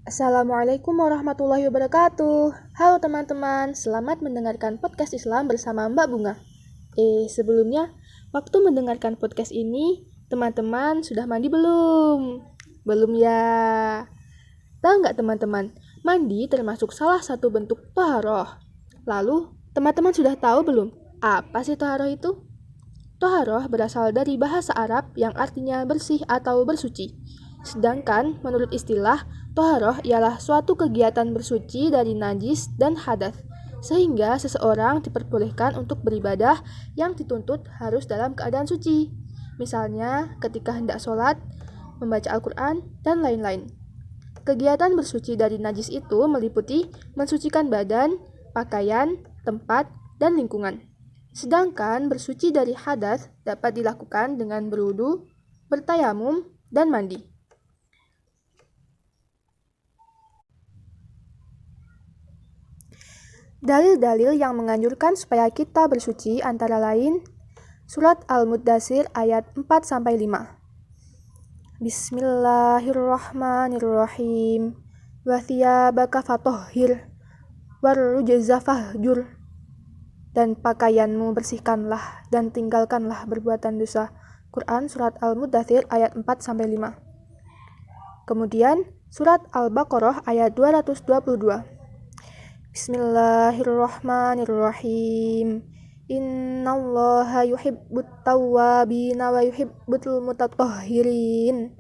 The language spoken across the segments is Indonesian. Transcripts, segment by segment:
Assalamualaikum warahmatullahi wabarakatuh. Halo teman-teman, selamat mendengarkan podcast Islam bersama Mbak Bunga. Sebelumnya, waktu mendengarkan podcast ini, teman-teman sudah mandi belum? Belum ya? Tahu nggak teman-teman, mandi termasuk salah satu bentuk toharoh. Lalu, teman-teman sudah tahu belum? Apa sih toharoh itu? Toharoh berasal dari bahasa Arab yang artinya bersih atau bersuci. Sedangkan menurut istilah, toharoh ialah suatu kegiatan bersuci dari najis dan hadas, sehingga seseorang diperbolehkan untuk beribadah yang dituntut harus dalam keadaan suci. Misalnya ketika hendak sholat, membaca Al-Quran, dan lain-lain. Kegiatan bersuci dari najis itu meliputi mensucikan badan, pakaian, tempat, dan lingkungan. Sedangkan bersuci dari hadas dapat dilakukan dengan berwudu, bertayamum, dan mandi. Dalil-dalil yang menganjurkan supaya kita bersuci antara lain Surat Al-Muddatsir ayat 4-5. Bismillahirrahmanirrahim. Wa thiyabaka fatahhir warrujza fahjur. Dan pakaianmu bersihkanlah dan tinggalkanlah berbuatan dosa. Quran Surat Al-Muddatsir ayat 4-5. Kemudian Surat Al-Baqarah ayat 222. Bismillahirrahmanirrahim. Innallaha yuhibbut tawwabina wa yuhibbul mutatahhirin.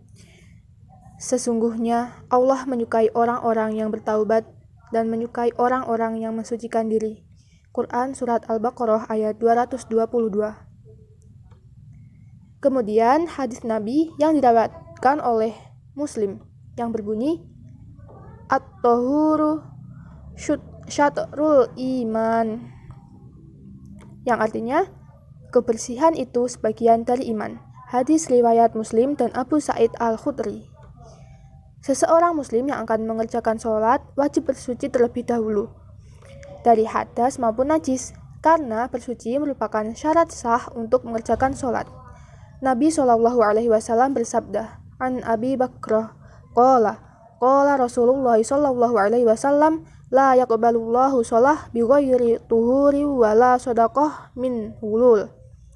Sesungguhnya Allah menyukai orang-orang yang bertaubat dan menyukai orang-orang yang mensucikan diri. Quran Surat Al-Baqarah ayat 222. Kemudian hadis Nabi yang diriwayatkan oleh Muslim yang berbunyi At-tahuru syatrul iman, yang artinya kebersihan itu sebagian dari iman. Hadis riwayat Muslim dan Abu Sa'id Al-Khudri. Seseorang muslim yang akan mengerjakan sholat wajib bersuci terlebih dahulu dari hadas maupun najis, karena bersuci merupakan syarat sah untuk mengerjakan sholat. Nabi SAW bersabda, An Abi Bakrah qala Rasulullah SAW, la yaqbalullahu sholah bi ghairi tuhuri wala shadaqah min hulul,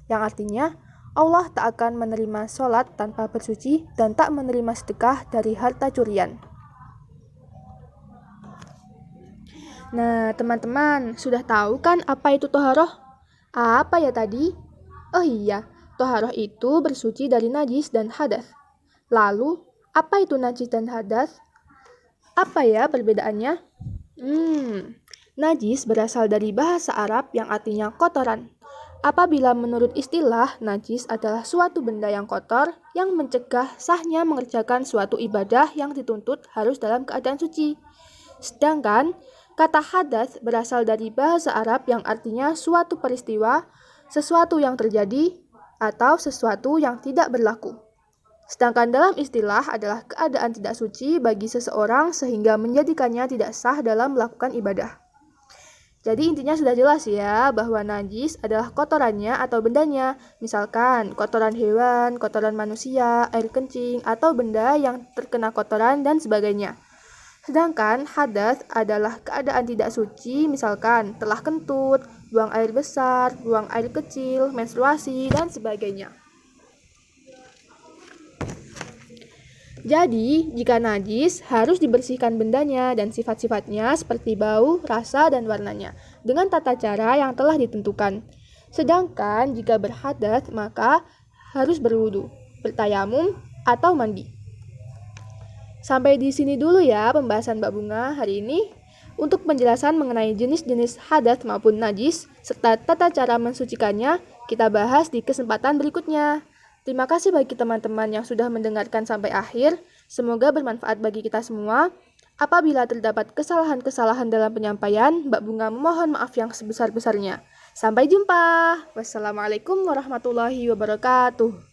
yang artinya Allah tak akan menerima sholat tanpa bersuci dan tak menerima sedekah dari harta curian. Nah, teman-teman, sudah tahu kan apa itu toharoh? Apa ya tadi? Oh iya, toharoh itu bersuci dari najis dan hadas. Lalu, apa itu najis dan hadas? Apa ya perbedaannya? Najis berasal dari bahasa Arab yang artinya kotoran. Apabila menurut istilah, najis adalah suatu benda yang kotor yang mencegah sahnya mengerjakan suatu ibadah yang dituntut harus dalam keadaan suci. Sedangkan kata hadas berasal dari bahasa Arab yang artinya suatu peristiwa, sesuatu yang terjadi, atau sesuatu yang tidak berlaku. Sedangkan dalam istilah adalah keadaan tidak suci bagi seseorang sehingga menjadikannya tidak sah dalam melakukan ibadah. Jadi intinya sudah jelas ya bahwa najis adalah kotorannya atau bendanya. Misalkan kotoran hewan, kotoran manusia, air kencing, atau benda yang terkena kotoran dan sebagainya. Sedangkan hadas adalah keadaan tidak suci, misalkan telah kentut, buang air besar, buang air kecil, menstruasi, dan sebagainya. Jadi, jika najis, harus dibersihkan bendanya dan sifat-sifatnya seperti bau, rasa, dan warnanya dengan tata cara yang telah ditentukan. Sedangkan jika berhadas, maka harus berwudu, bertayamum, atau mandi. Sampai di sini dulu ya pembahasan Mbak Bunga hari ini. Untuk penjelasan mengenai jenis-jenis hadas maupun najis, serta tata cara mensucikannya, kita bahas di kesempatan berikutnya. Terima kasih bagi teman-teman yang sudah mendengarkan sampai akhir. Semoga bermanfaat bagi kita semua. Apabila terdapat kesalahan-kesalahan dalam penyampaian, Mbak Bunga memohon maaf yang sebesar-besarnya. Sampai jumpa. Wassalamualaikum warahmatullahi wabarakatuh.